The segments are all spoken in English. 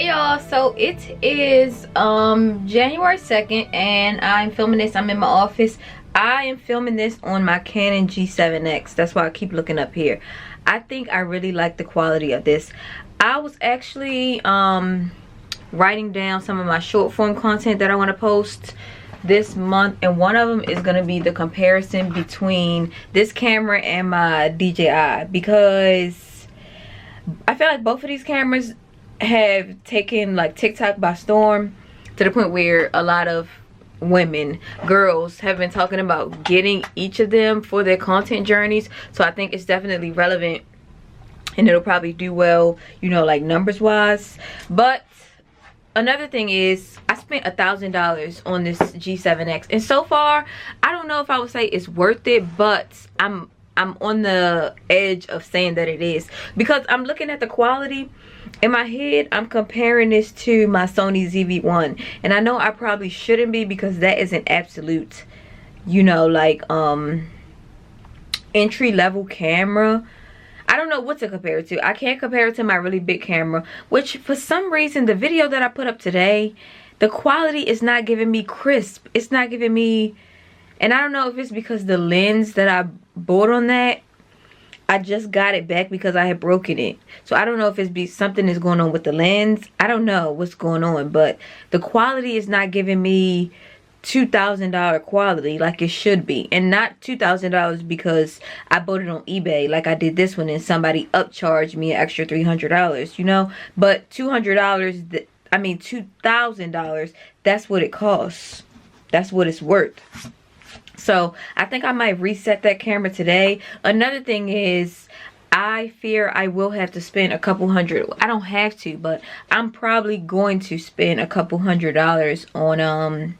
Hey y'all, so it is January 2nd and I'm filming this. I'm in my office. I am filming this on my Canon G7X. That's why I keep looking up here. I think I really like the quality of this. I was actually writing down some of my short form content that I want to post this month, and one of them is going to be the comparison between this camera and my DJI, because I feel like both of these cameras have taken like TikTok by storm, to the point where a lot of women, girls, have been talking about getting each of them for their content journeys. So I think it's definitely relevant and it'll probably do well, you know, like numbers wise. But another thing is, I spent $1,000 on this G7X, and so far I don't know if I would say it's worth it, but I'm on the edge of saying that it is, because I'm looking at the quality. In my head, I'm comparing this to my Sony ZV-1, and I know I probably shouldn't be, because that is an absolute, you know, like entry-level camera. I don't know what to compare it to. I can't compare it to my really big camera, which for some reason the video that I put up today, the quality is not giving me crisp. It's not giving me, and I don't know if it's because the lens that I bought on that, I just got it back because I had broken it. So I don't know if it's something is going on with the lens. I don't know what's going on, but the quality is not giving me $2,000 quality like it should be. And not $2,000 because I bought it on eBay like I did this one and somebody upcharged me an extra $300, you know. But $200, I mean $2,000, that's what it costs. That's what it's worth. So I think I might reset that camera today. Another thing is, I fear I will have to spend a couple hundred. I don't have to, but I'm probably going to spend a couple $100s on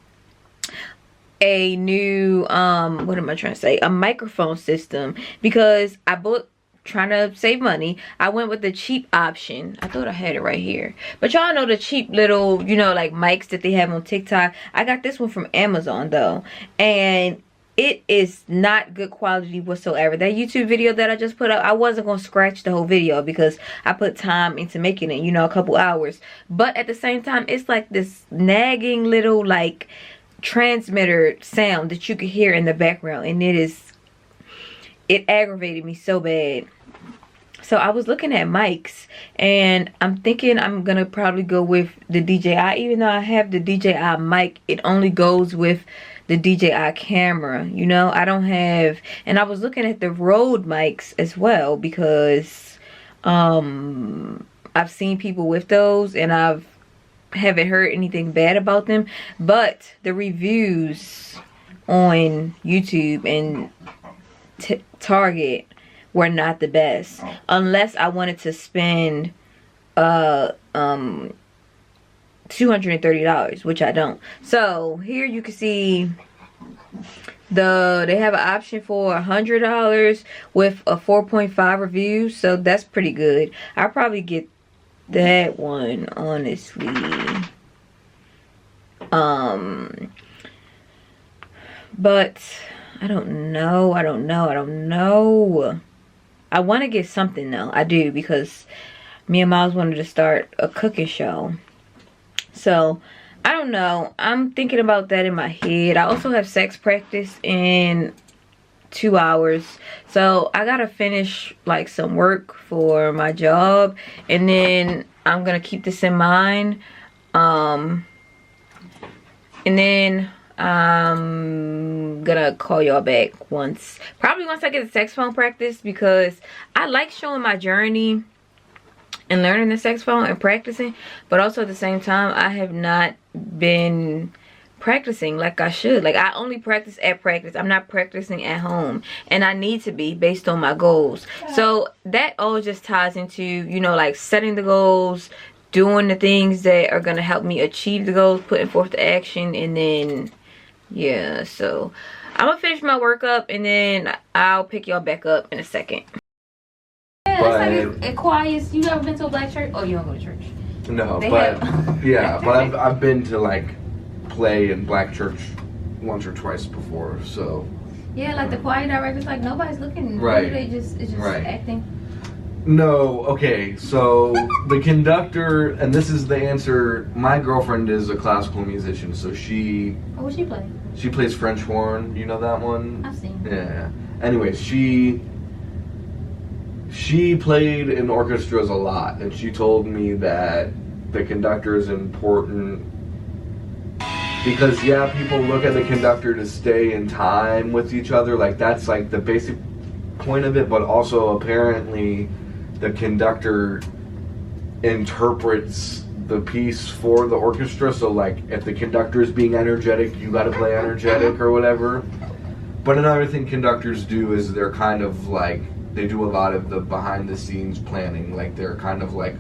a new what am I trying to say, a microphone system, because I bought, trying to save money, I went with the cheap option. I thought I had it right here, but y'all know the cheap little, you know, like mics that they have on TikTok. I got this one from Amazon though, and it is not good quality whatsoever. That YouTube video that I just put up, I wasn't going to scratch the whole video because I put time into making it, you know, a couple hours. But at the same time, it's like this nagging little like transmitter sound that you could hear in the background, and it aggravated me so bad. So I was looking at mics, and I'm thinking I'm gonna probably go with the DJI. Even though I have the DJI mic, it only goes with the DJI camera, you know. I don't have, and I was looking at the Rode mics as well, because I've seen people with those and haven't heard anything bad about them. But the reviews on YouTube and Target were not the best, unless I wanted to spend $230, which I don't. So here you can see they have an option for $100 with a 4.5 review, so that's pretty good. I'll probably get that one, honestly. But I don't know. I want to get something though. I do, because me and Miles wanted to start a cooking show. So I don't know. I'm thinking about that in my head. I also have sex practice in 2 hours, so I gotta finish like some work for my job, and then I'm gonna keep this in mind. And then I'm gonna call y'all back probably once I get the saxophone practice, because I like showing my journey and learning the saxophone and practicing, but also at the same time I have not been practicing like I should. Like, I only practice at practice. I'm not practicing at home, and I need to be, based on my goals. So that all just ties into, you know, like setting the goals, doing the things that are gonna help me achieve the goals, putting forth the action, and then yeah. So I'm gonna finish my work up, and then I'll pick y'all back up in a second. Yeah, it's like it quiet. You ever been to a black church? Oh, you don't go to church? No, but yeah, but I've been to like play in black church once or twice before, so yeah, like the choir director's like, nobody's looking, right? It's just right. acting. No, okay, so the conductor, and this is the answer. My girlfriend is a classical musician, so she. Oh, what she play? She plays French horn. You know that one? I've seen. Yeah. Anyways, she played in orchestras a lot, and she told me that the conductor is important because yeah, people look at the conductor to stay in time with each other. Like that's like the basic point of it, but also apparently the conductor interprets the piece for the orchestra. So like if the conductor is being energetic, you got to play energetic or whatever. But another thing conductors do is they're kind of like, they do a lot of the behind the scenes planning. Like they're kind of like,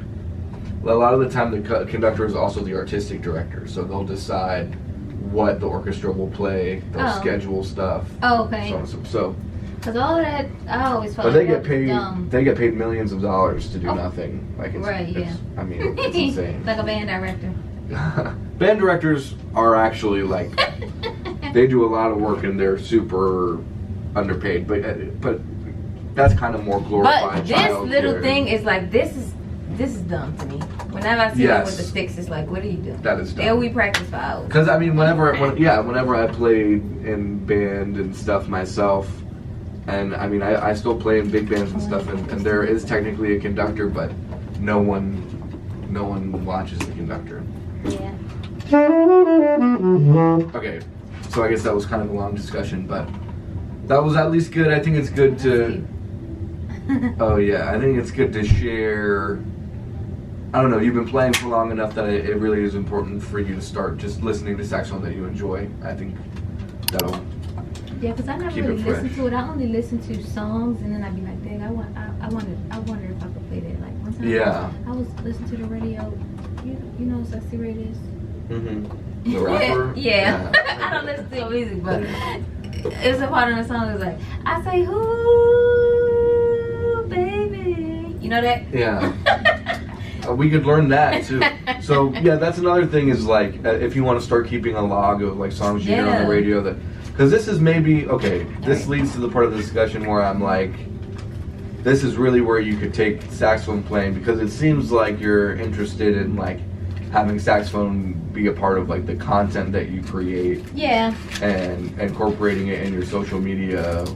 a lot of the time the conductor is also the artistic director. So they'll decide what the orchestra will play, they'll schedule stuff. Oh, okay. So because all of that, I always felt but like they get paid. dumb. They get paid millions of dollars to do nothing. Like it's, Right, yeah. I mean, it's insane. Like a band director. Band directors are actually like they do a lot of work and they're super underpaid. But that's kind of more glorified. But this little thing is like this is dumb to me. Whenever I see them with the sticks, it's like, what are you doing? That is dumb. Yeah, we practice for hours. Because I mean, whenever I played in band and stuff myself. And I mean, I still play in big bands and stuff, and there is technically a conductor, but no one watches the conductor. Yeah. Okay, so I guess that was kind of a long discussion, but that was at least good. I think it's good to. Oh yeah, I think it's good to share. I don't know. You've been playing for long enough that it really is important for you to start just listening to saxophone that you enjoy. I think that'll. Yeah, because I never really listened to it. I only listen to songs, and then I'd be like, "Dang, I wonder if I could play that." Like one time, I was listening to the radio. You know, who Sexy Red is? Mm-hmm. The rapper. Yeah. I don't listen to music, but it's a part of the song that's like, "I say who, baby." You know that? Yeah. We could learn that too. So yeah, that's another thing is like if you want to start keeping a log of like songs you hear on the radio that. Because this is maybe, okay, this leads to the part of the discussion where I'm like, this is really where you could take saxophone playing because it seems like you're interested in like having saxophone be a part of like the content that you create. Yeah. And incorporating it in your social media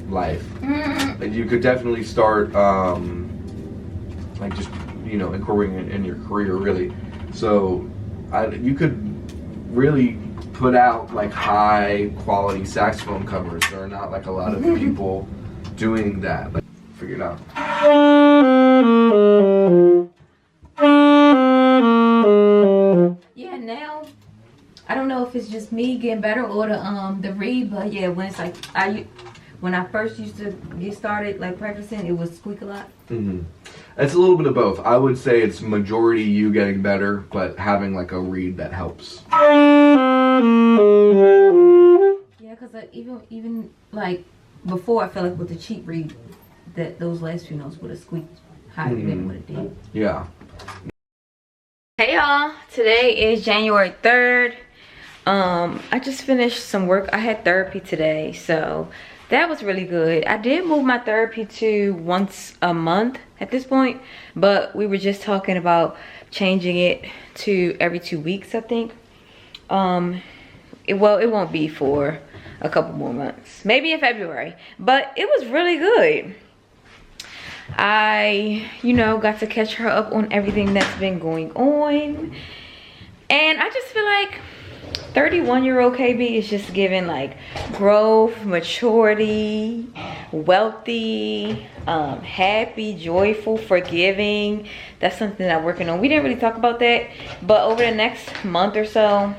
life. Mm-hmm. Like you could definitely start like just, you know, incorporating it in your career really. So you could really put out like high quality saxophone covers. There are not like a lot of people doing that. Like, figure it out. Yeah, now I don't know if it's just me getting better or the read, but yeah, when it's like when I first used to get started like practicing, it would squeak a lot. Mm-hmm. It's a little bit of both. I would say it's majority you getting better, but having like a read that helps. Yeah, because even like before, I felt like with the cheap read, that those last few notes would have squeaked higher than what it did. Yeah. Hey y'all, today is January 3rd. I just finished some work. I had therapy today, so that was really good. I did move my therapy to once a month at this point, but we were just talking about changing it to every 2 weeks, I think. It won't be for a couple more months, maybe in February, but it was really good. I, you know, got to catch her up on everything that's been going on, and I just feel like 31-year-old KB is just giving like growth, maturity, wealthy, happy, joyful, forgiving. That's something that I'm working on. We didn't really talk about that, but over the next month or so,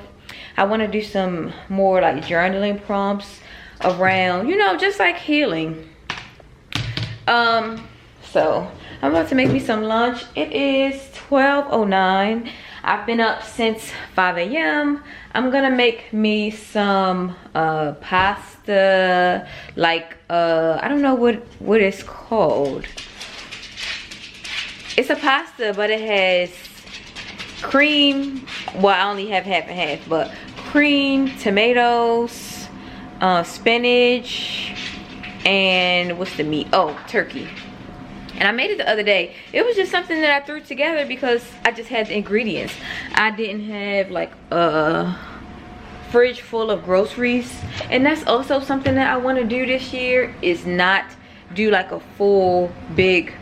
I want to do some more like journaling prompts around, you know, just like healing. So I'm about to make me some lunch. It is 12:09. I've been up since 5 a.m. I'm gonna make me some pasta, like I don't know what it's called. It's a pasta, but it has cream. Well, I only have half and half, but cream, tomatoes, spinach, and what's the meat? Oh, turkey. And I made it the other day. It was just something that I threw together because I just had the ingredients. I didn't have like a fridge full of groceries. And that's also something that I want to do this year, is not do like a full big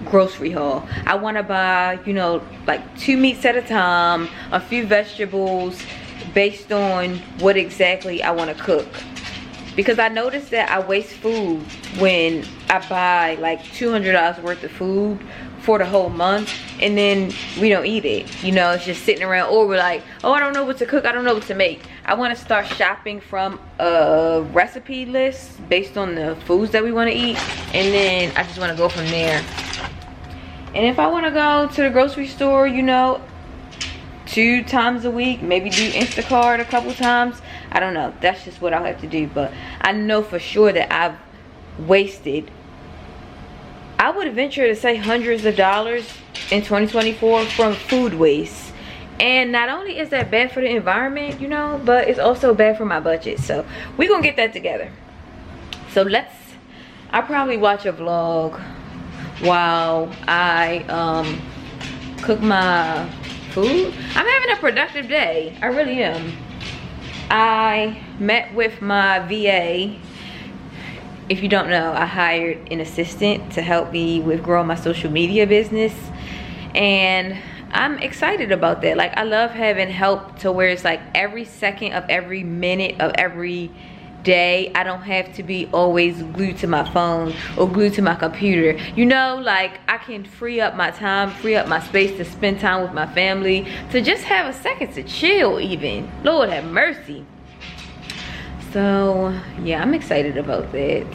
grocery haul. I want to buy, you know, like 2 meats at a time, a few vegetables based on what exactly I want to cook. Because I noticed that I waste food when I buy like $200 worth of food for the whole month and then we don't eat it. You know, it's just sitting around, or we're like, oh, I don't know what to cook, I don't know what to make. I want to start shopping from a recipe list based on the foods that we want to eat, and then I just want to go from there. And if I want to go to the grocery store, you know, 2 times a week, maybe do Instacart a couple times, I don't know, that's just what I'll have to do. But I know for sure that I've wasted, I would venture to say, hundreds of dollars in 2024 from food waste. And not only is that bad for the environment, you know, but it's also bad for my budget. So we're gonna get that together. So I'll probably watch a vlog while I cook my food. I'm having a productive day, I really am. I met with my VA. If you don't know, I hired an assistant to help me with growing my social media business, and I'm excited about that. Like, I love having help to where it's like every second of every minute of every day, I don't have to be always glued to my phone or glued to my computer. You know, like, I can free up my time, free up my space to spend time with my family, to just have a second to chill even. Lord have mercy. So yeah, I'm excited about that.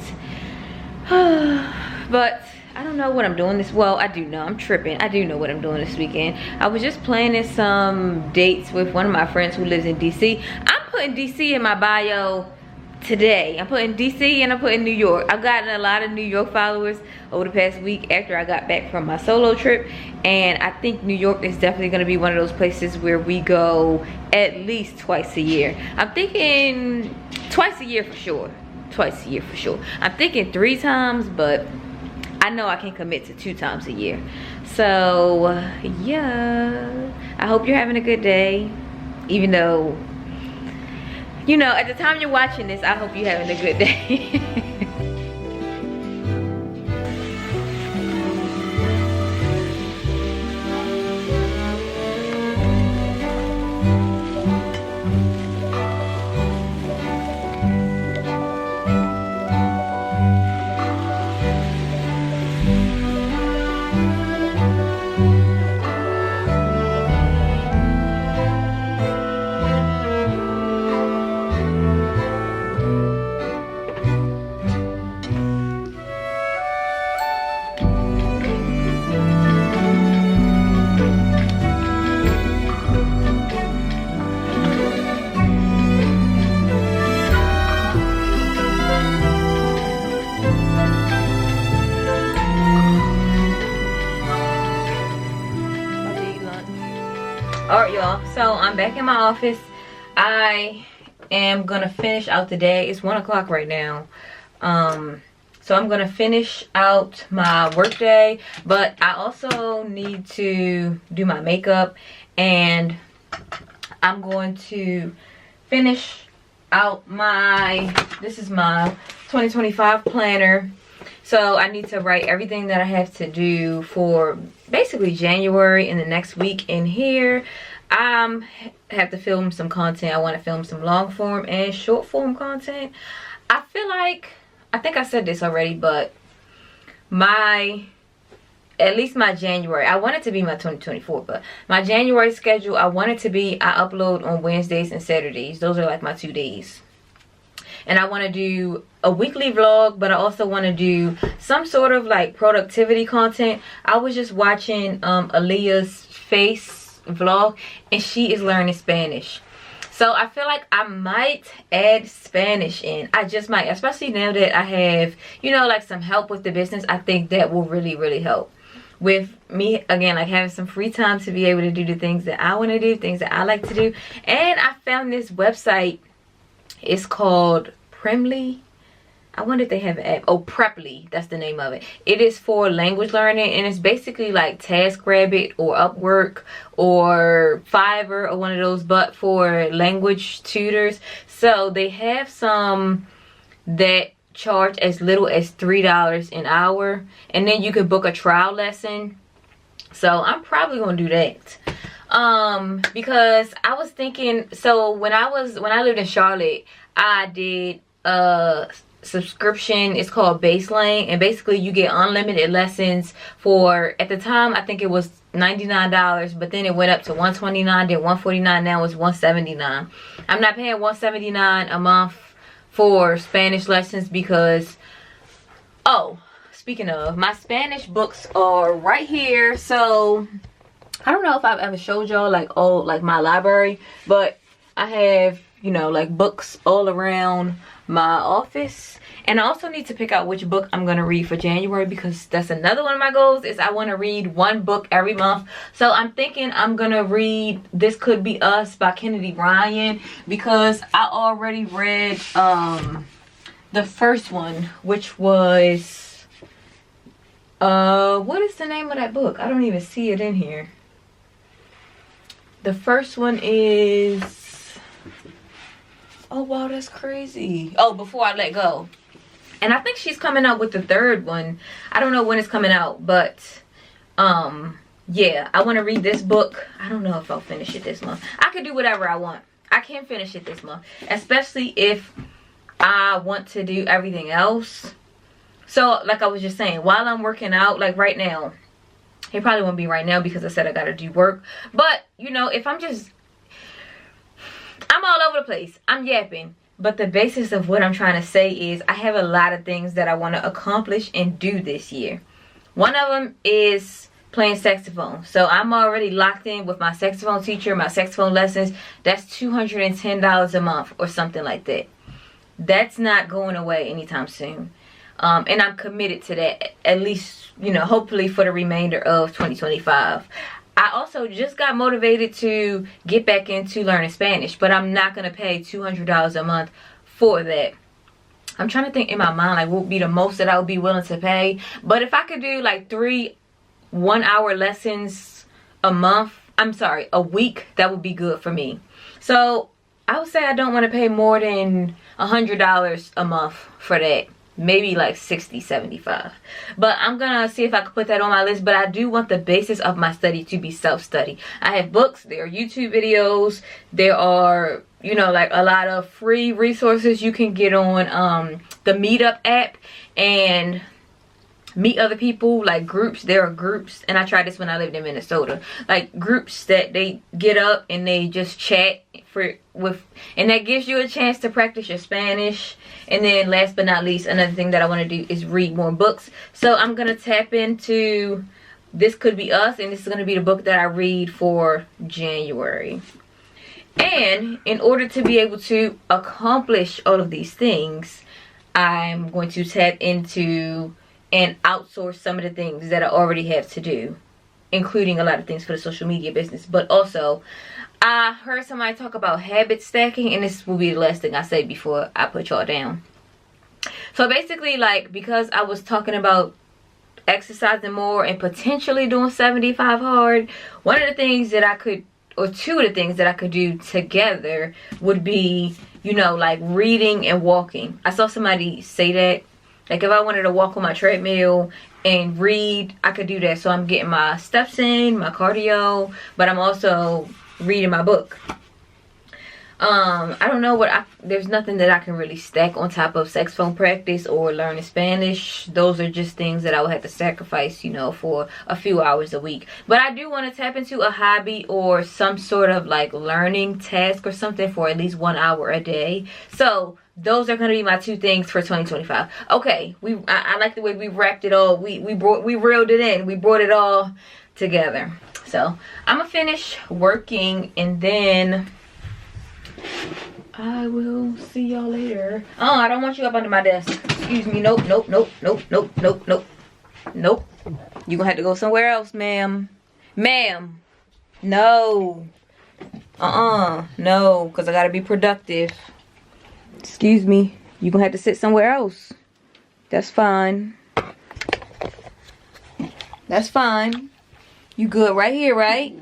But I don't know what I'm doing this, well, I do know, I'm tripping. I do know what I'm doing this weekend. I was just planning some dates with one of my friends who lives in DC. I'm putting DC in my bio today. I'm putting DC and I'm putting New York. I've gotten a lot of New York followers over the past week after I got back from my solo trip, and I think New York is definitely going to be one of those places where we go at least twice a year. I'm thinking twice a year for sure. Twice a year for sure. I'm thinking 3 times, but I know I can commit to 2 times a year. So yeah, I hope you're having a good day, even though, you know, at the time you're watching this, I hope you're having a good day. Alright, y'all, so I'm back in my office. I am gonna finish out the day. It's 1 o'clock right now. So I'm gonna finish out my work day, but I also need to do my makeup, and I'm going to finish out this is my 2025 planner. So I need to write everything that I have to do for basically January in the next week in here. I have to film some content. I want to film some long form and short form content. I feel like, I think I said this already, but at least my January, I want it to be my 2024, but my January schedule, I want it to be, I upload on Wednesdays and Saturdays. Those are like my 2 days. And I want to do a weekly vlog, but I also want to do some sort of like productivity content. I was just watching Aaliyah's face vlog, and she is learning Spanish. So I feel like I might add Spanish in. I just might, especially now that I have, you know, like some help with the business. I think that will really, really help with me, again, like having some free time to be able to do the things that I want to do, things that I like to do. And I found this website. It's called Creme. I wonder if they have an app. Oh, Preply, that's the name of it. It is for language learning, and it's basically like TaskRabbit or Upwork or Fiverr or one of those, but for language tutors. So they have some that charge as little as $3 an hour, and then you could book a trial lesson. So I'm probably gonna do that. Because I was thinking, so when I lived in Charlotte, I did a subscription. It's called Baseline, and basically you get unlimited lessons for, at the time I think it was $99, but then it went up to $129, then $149, now it's $179. I'm not paying $179 a month for Spanish lessons because, oh, speaking of, my Spanish books are right here. So I don't know if I've ever showed y'all like my library, but I have, you know, like books all around my office. And I also need to pick out which book I'm gonna read for January, because that's another one of my goals, is I want to read one book every month. So I'm thinking I'm gonna read This Could Be Us by Kennedy Ryan, because I already read the first one, which was what is the name of that book? I don't even see it in here. The first one is, oh wow, that's crazy. Oh, Before I Let Go. And I think she's coming out with the third one. I don't know when it's coming out, but yeah, I want to read this book. I don't know if I'll finish it this month. I could do whatever I want. I can finish it this month, especially if I want to do everything else. So like I was just saying, while I'm working out, like right now, it probably won't be right now because I said I gotta do work, but you know, if I'm all over the place, I'm yapping, but the basis of what I'm trying to say is I have a lot of things that I want to accomplish and do this year. One of them is playing saxophone. So I'm already locked in with my saxophone teacher, my saxophone lessons. That's $210 a month or something like that. That's not going away anytime soon. And I'm committed to that, at least, you know, hopefully for the remainder of 2025. I also just got motivated to get back into learning Spanish, but I'm not going to pay $200 a month for that. I'm trying to think in my mind, like, what would be the most that I would be willing to pay. But if I could do like 3 one-hour lessons a week, that would be good for me. So I would say I don't want to pay more than $100 a month for that. Maybe like 60, 75. But I'm gonna see if I can put that on my list. But I do want the basis of my study to be self-study. I have books, there are YouTube videos, there are, you know, like a lot of free resources you can get on the Meetup app and meet other people, like groups. There are groups, and I tried this when I lived in Minnesota, like groups that they get up and they just chat and that gives you a chance to practice your Spanish. And then last but not least, another thing that I want to do is read more books. So I'm gonna tap into This Could Be Us, and this is gonna be the book that I read for January. And in order to be able to accomplish all of these things, I'm going to tap into and outsource some of the things that I already have to do, including a lot of things for the social media business. But also, I heard somebody talk about habit stacking, and this will be the last thing I say before I put y'all down. So basically, like, because I was talking about exercising more and potentially doing 75 hard, one of the things that I could, or two of the things that I could do together would be, you know, like reading and walking. I saw somebody say that, like, if I wanted to walk on my treadmill and read, I could do that. So I'm getting my steps in, my cardio, but I'm also reading my book. I don't know there's nothing that I can really stack on top of saxophone practice or learning Spanish. Those are just things that I would have to sacrifice, you know, for a few hours a week. But I do want to tap into a hobby or some sort of like learning task or something for at least 1 hour a day. So those are going to be my two things for 2025. Okay, I like the way we wrapped it all. We reeled it in. We brought it all together. So I'm gonna finish working and then I will see y'all later. Oh, I don't want you up under my desk. Excuse me. Nope. You gonna have to go somewhere else, ma'am. Ma'am. No. No, because I gotta be productive. Excuse me. You gonna have to sit somewhere else. That's fine. That's fine. You good right here, right?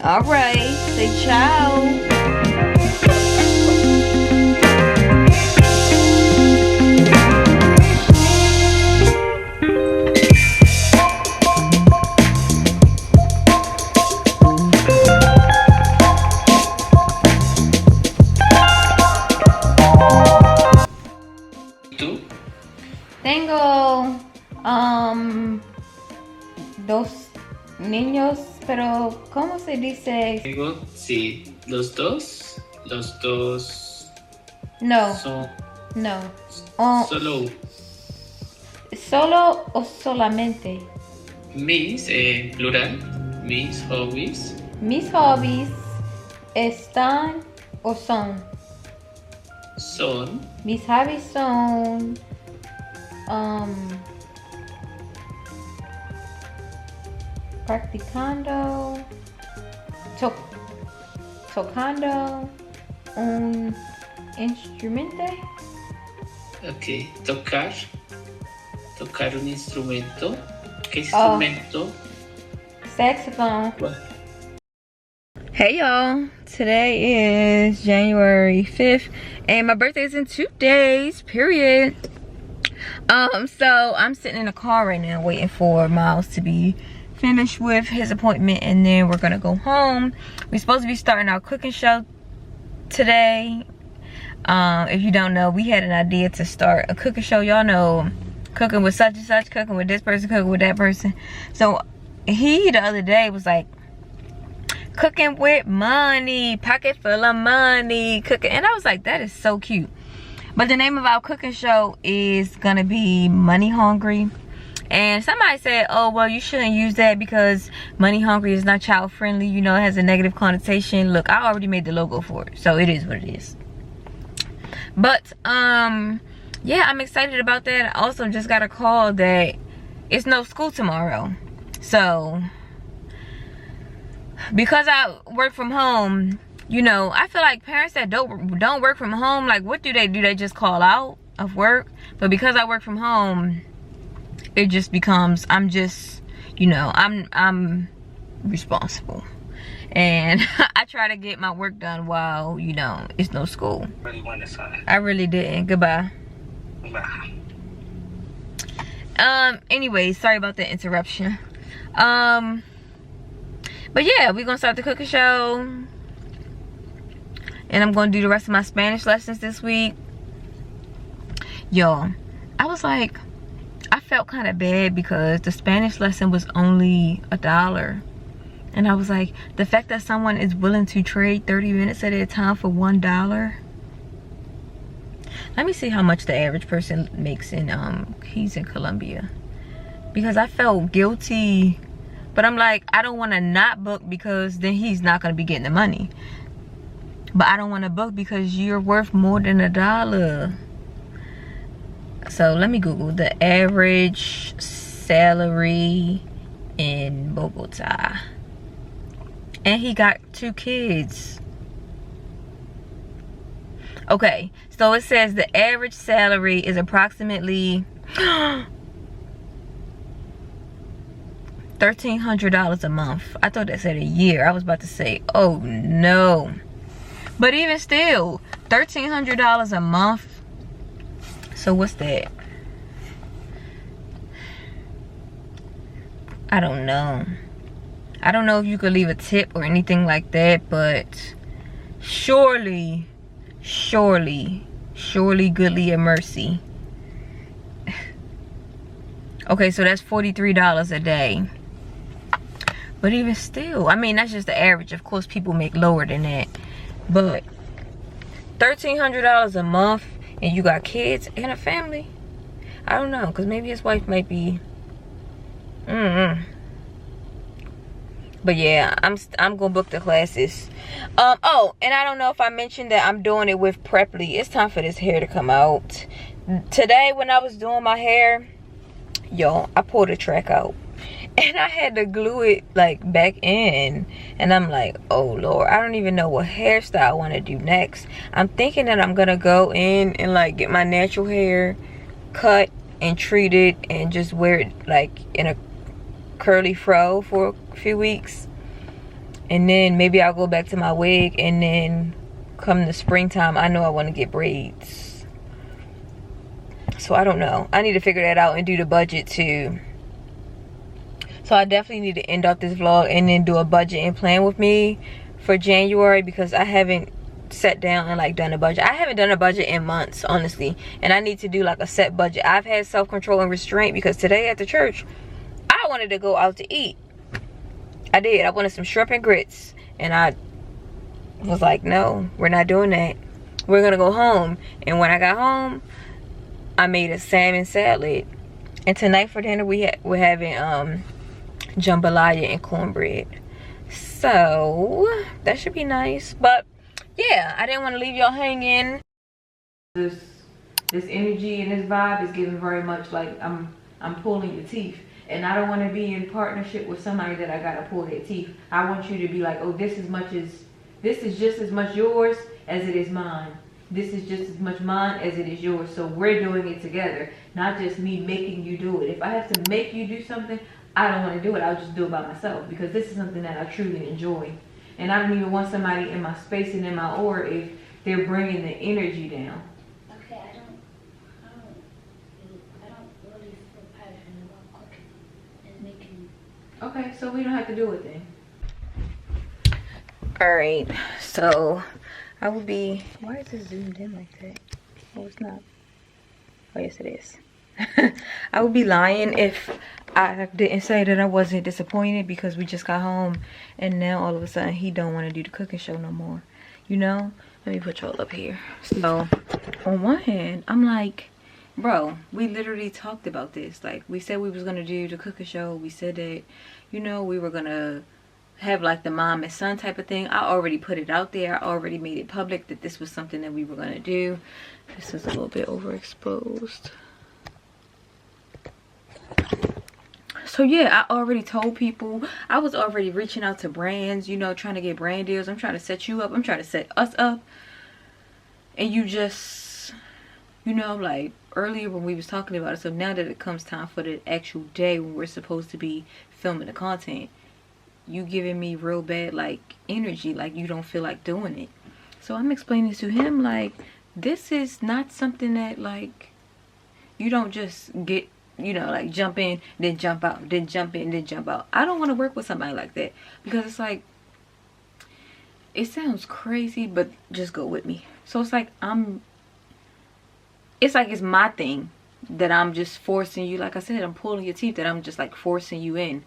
All right. Say ciao. Tengo dos niños, pero ¿cómo se dice? Tengo, sí, los dos. No, Son no. solo Solo o solamente. mis, plural, mis hobbies. Mis hobbies están o son. Son Mis hobbies son practicando, tocando un instrumento. ok, tocar un instrumento. ¿Qué instrumento? Saxophone. What? Hey y'all, today is January 5th and my birthday is in 2 days, period. So I'm sitting in the car right now waiting for Miles to be finished with his appointment, and then we're gonna go home. We're supposed to be starting our cooking show today. If you don't know, we had an idea to start a cooking show. Y'all know, cooking with such and such, cooking with this person, cooking with that person. So he the other day was like, cooking with money, pocket full of money, cooking, and I was like, that is so cute. But the name of our cooking show is gonna be Money Hungry. And somebody said, oh, well, you shouldn't use that because Money Hungry is not child friendly. You know, it has a negative connotation. Look, I already made the logo for it, so it is what it is. But yeah, I'm excited about that. I also just got a call that it's no school tomorrow. So because I work from home, you know, I feel like parents that don't work from home, like, what do? They just call out of work? But because I work from home, it just becomes, I'm just, you know, I'm responsible, and I try to get my work done while, you know, it's no school. I really didn't. Goodbye. Anyway, sorry about the interruption. But yeah, we're gonna start the cooking show, and I'm gonna do the rest of my Spanish lessons this week. Y'all, I was like, I felt kind of bad because the Spanish lesson was only $1, and I was like, the fact that someone is willing to trade 30 minutes at a time for $1. Let me see how much the average person makes in he's in Colombia, because I felt guilty. But I'm like, I don't want to not book because then he's not going to be getting the money. But I don't want to book because you're worth more than $1. So let me Google the average salary in Bogota. And he got 2 kids. Okay, so it says the average salary is approximately $1,300 a month. I thought that said a year. I was about to say, oh no. But even still, $1,300 a month. So what's that? I don't know. I don't know if you could leave a tip or anything like that, but surely, goodly and mercy. Okay, so that's $43 a day. But even still, I mean, that's just the average. Of course, people make lower than that. But $1,300 a month, and you got kids and a family. I don't know, because maybe his wife might be. But yeah, I'm gonna book the classes. Oh, and I don't know if I mentioned that I'm doing it with Preply. It's time for this hair to come out. Today, when I was doing my hair, yo, I pulled a track out. And I had to glue it like back in, and I'm like, oh Lord, I don't even know what hairstyle I want to do next. I'm thinking that I'm gonna go in and like get my natural hair cut and treat it and just wear it like in a curly fro for a few weeks, and then maybe I'll go back to my wig, and then come the springtime I know I want to get braids. So I don't know, I need to figure that out and do the budget too. So I definitely need to end off this vlog and then do a budget and plan with me for January, because I haven't sat down and like done a budget. I haven't done a budget in months, honestly, and I need to do like a set budget. I've had self-control and restraint because today at the church I wanted to go out to eat. I did. I wanted some shrimp and grits, and I was like, no, we're not doing that. We're gonna go home. And when I got home, I made a salmon salad, and tonight for dinner we're having jambalaya and cornbread. So that should be nice. But yeah, I didn't want to leave y'all hanging. This energy and this vibe is giving very much like I'm pulling your teeth, and I don't want to be in partnership with somebody that I gotta pull their teeth. I want you to be like, oh, this is just as much yours as it is mine. This is just as much mine as it is yours. So we're doing it together, not just me making you do it. If I have to make you do something, I don't want to do it. I'll just do it by myself, because this is something that I truly enjoy. And I don't even want somebody in my space and in my aura if they're bringing the energy down. Okay, I don't really feel passionate about cooking and making. Okay, so we don't have to do it then. Alright, so I will be, why is this zoomed in like that? Oh, it's not. Oh, yes it is. I would be lying if I didn't say that I wasn't disappointed, because we just got home and now all of a sudden he don't want to do the cooking show no more, you know. Let me put y'all up here. So on one hand I'm like, bro, we literally talked about this. Like, we said we was gonna do the cooking show. We said that, you know, we were gonna have like the mom and son type of thing. I already put it out there. I already made it public that this was something that we were gonna do. This is a little bit overexposed. So yeah, I already told people. I was already reaching out to brands, you know, trying to get brand deals. I'm trying to set you up. I'm trying to set us up. And you just, you know, like earlier when we was talking about it. So now that it comes time for the actual day when we're supposed to be filming the content, you giving me real bad like energy, like you don't feel like doing it. So I'm explaining to him like, this is not something that like you don't just get, you know, like jump in then jump out, then jump in then jump out. I don't want to work with somebody like that, because it's like, it sounds crazy, but just go with me. So it's like it's my thing that I'm just forcing you. Like I said, I'm pulling your teeth, that I'm just like forcing you in.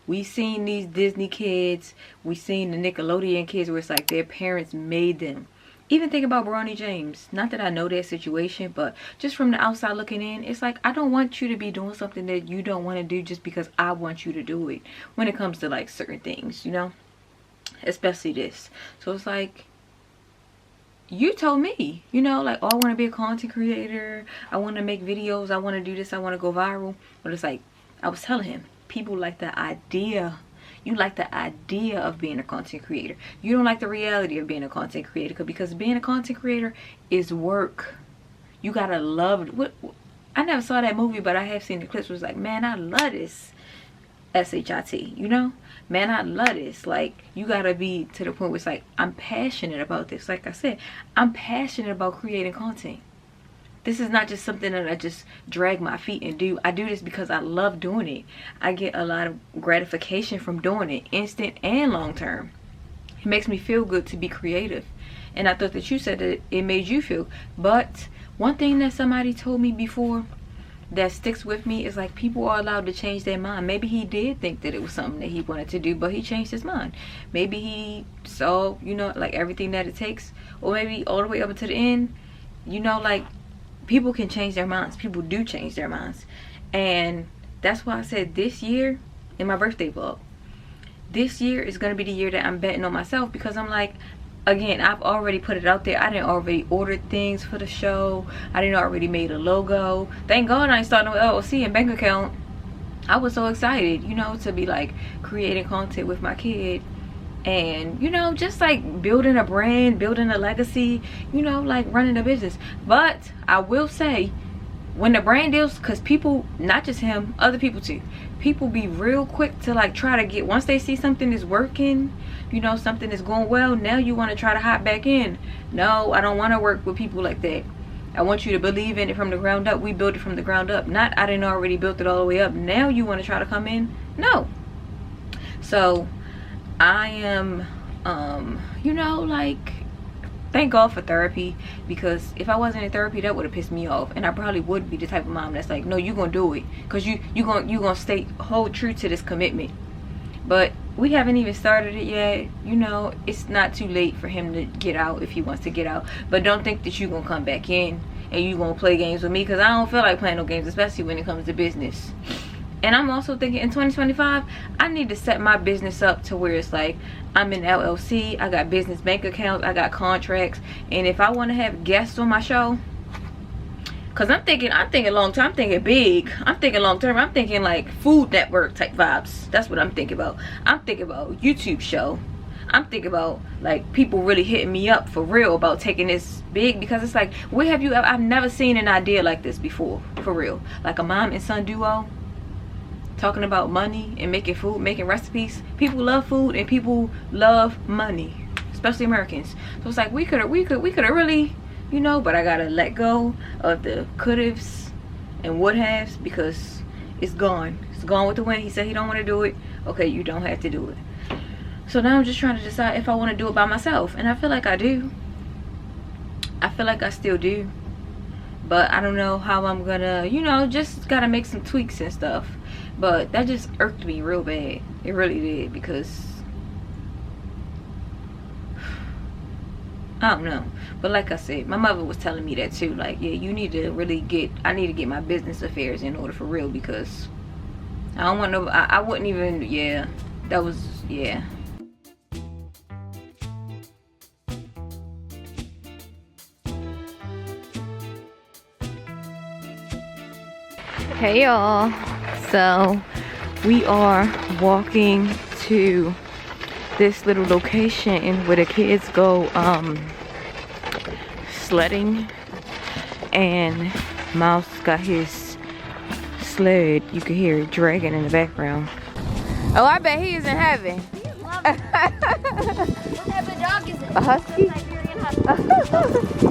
We seen these Disney kids, we seen the Nickelodeon kids where it's like their parents made them. Even think about Bronny James. Not that I know their situation, but just from the outside looking in, it's like, I don't want you to be doing something that you don't want to do just because I want you to do it. When it comes to like certain things, you know, especially this. So it's like, you told me, you know, like, oh, I want to be a content creator. I want to make videos. I want to do this. I want to go viral. But it's like, I was telling him, people like the idea. You like the idea of being a content creator. You don't like the reality of being a content creator, because being a content creator is work. You gotta love it. I never saw that movie, but I have seen the clips where it's like, man, I love this. S-H-I-T, you know? Man, I love this. Like, you gotta be to the point where it's like, I'm passionate about this. Like I said, I'm passionate about creating content. This is not just something that I just drag my feet and do. I do this because I love doing it. I get a lot of gratification from doing it, instant and long term. It makes me feel good to be creative. And I thought that you said that it made you feel. But one thing that somebody told me before that sticks with me is like, people are allowed to change their mind. Maybe he did think that it was something that he wanted to do, but he changed his mind. Maybe he saw, you know, like everything that it takes, or maybe all the way up to the end, you know, like, people can change their minds. People do change their minds. And that's why I said this year in my birthday vlog, this year is going to be the year that I'm betting on myself, because I'm like, again, I've already put it out there. I didn't already order things for the show. I didn't already made a logo. Thank God I ain't starting with LLC and bank account. I was so excited, you know, to be like creating content with my kid. And, you know, just like building a brand, building a legacy, you know, like running a business. But I will say, when the brand deals, because people, not just him, other people too, people be real quick to like try to get, once they see something is working, you know, something is going well, now you want to try to hop back in. No, I don't want to work with people like that. I want you to believe in it from the ground up. We built it from the ground up, not I didn't already built it all the way up. Now you want to try to come in? No. So I am you know, like, thank God for therapy, because if I wasn't in therapy, that would have pissed me off, and I probably would be the type of mom that's like, no, you gonna do it, because you gonna hold true to this commitment. But we haven't even started it yet. You know, it's not too late for him to get out if he wants to get out. But don't think that you gonna come back in and you gonna play games with me, because I don't feel like playing no games, especially when it comes to business. And I'm also thinking in 2025, I need to set my business up to where it's like, I'm in LLC, I got business bank accounts, I got contracts, and if I want to have guests on my show, because I'm thinking long term, I'm thinking big, I'm thinking long term, I'm thinking like Food Network type vibes. That's what I'm thinking about. I'm thinking about YouTube show. I'm thinking about like people really hitting me up for real about taking this big, because it's like, where have you ever, I've never seen an idea like this before, for real. Like a mom and son duo talking about money and making food, making recipes. People love food and people love money, especially Americans. So it's like we could have really, you know, but I gotta let go of the could-haves and would-haves, because it's gone. It's gone with the wind. He said he don't want to do it. Okay, you don't have to do it. So now I'm just trying to decide if I want to do it by myself, and I feel like I do. I feel like I still do, but I don't know how I'm gonna, you know, just gotta make some tweaks and stuff. But that just irked me real bad. It really did, because I don't know. But like I said, my mother was telling me that too. Like, yeah, you need to really I need to get my business affairs in order for real, because I don't want no, I wouldn't even, yeah, that was, yeah. Hey y'all, so we are walking to this little location where the kids go sledding, and Mouse got his sled. You can hear it dragging in the background. Oh, I bet he is in heaven. What type of dog is it? A husky? Siberian husky.